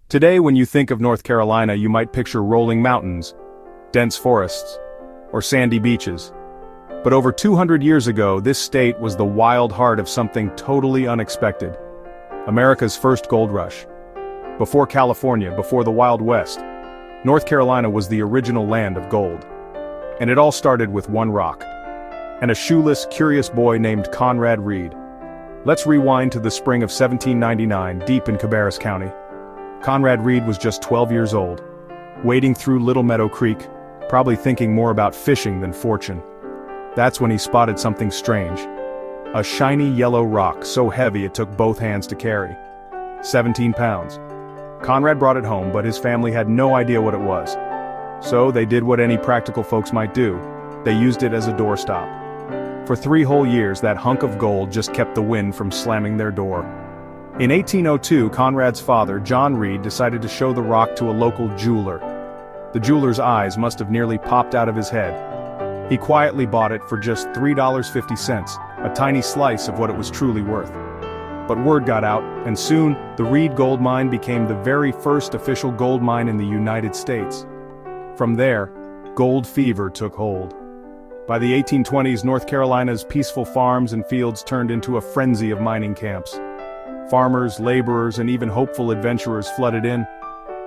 Today, when you think of North Carolina, you might picture rolling mountains, dense forests, or sandy beaches. But over 200 years ago, this state was the wild heart of something totally unexpected. America's first gold rush. Before California, before the Wild West, North Carolina was the original land of gold. And it all started with one rock. And a shoeless, curious boy named Conrad Reed. Let's rewind to the spring of 1799, deep in Cabarrus County. Conrad Reed was just 12 years old, wading through Little Meadow Creek, probably thinking more about fishing than fortune. That's when he spotted something strange. A shiny yellow rock so heavy it took both hands to carry. 17 pounds. Conrad brought it home, but his family had no idea what it was. So they did what any practical folks might do. They used it as a doorstop. For 3 whole years, that hunk of gold just kept the wind from slamming their door. In 1802, Conrad's father, John Reed, decided to show the rock to a local jeweler. The jeweler's eyes must have nearly popped out of his head. He quietly bought it for just $3.50, a tiny slice of what it was truly worth. But word got out, and soon, the Reed gold mine became the very first official gold mine in the United States. From there, gold fever took hold. By the 1820s, North Carolina's peaceful farms and fields turned into a frenzy of mining camps. Farmers, laborers, and even hopeful adventurers flooded in,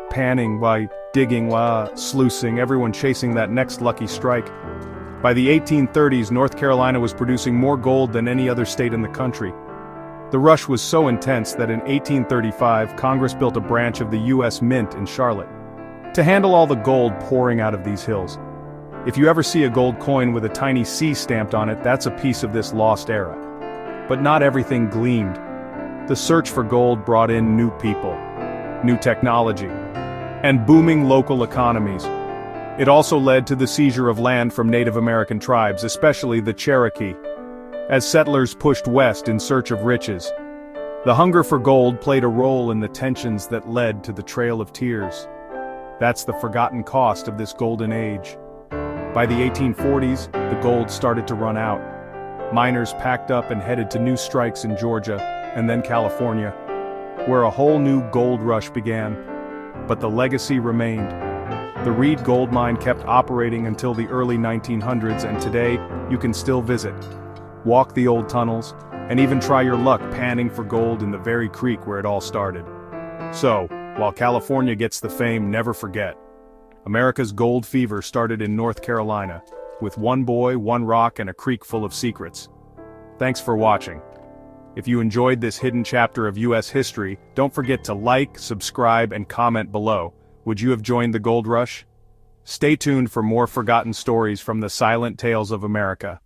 panning while digging while sluicing, everyone chasing that next lucky strike. By the 1830s, North Carolina was producing more gold than any other state in the country. The rush was so intense that in 1835, Congress built a branch of the U.S. Mint in Charlotte to handle all the gold pouring out of these hills. If you ever see a gold coin with a tiny C stamped on it, that's a piece of this lost era. But not everything gleamed. The search for gold brought in new people, new technology, and booming local economies. It also led to the seizure of land from Native American tribes, especially the Cherokee, as settlers pushed west in search of riches. The hunger for gold played a role in the tensions that led to the Trail of Tears. That's the forgotten cost of this golden age. By the 1840s, the gold started to run out. Miners packed up and headed to new strikes in Georgia, and then California, where a whole new gold rush began. But the legacy remained. The Reed gold mine kept operating until the early 1900s, and today, you can still visit, walk the old tunnels, and even try your luck panning for gold in the very creek where it all started. So, while California gets the fame, never forget, America's gold fever started in North Carolina, with one boy, one rock, and a creek full of secrets. Thanks for watching. If you enjoyed this hidden chapter of U.S. history, don't forget to like, subscribe, and comment below. Would you have joined the gold rush? Stay tuned for more forgotten stories from the silent tales of America.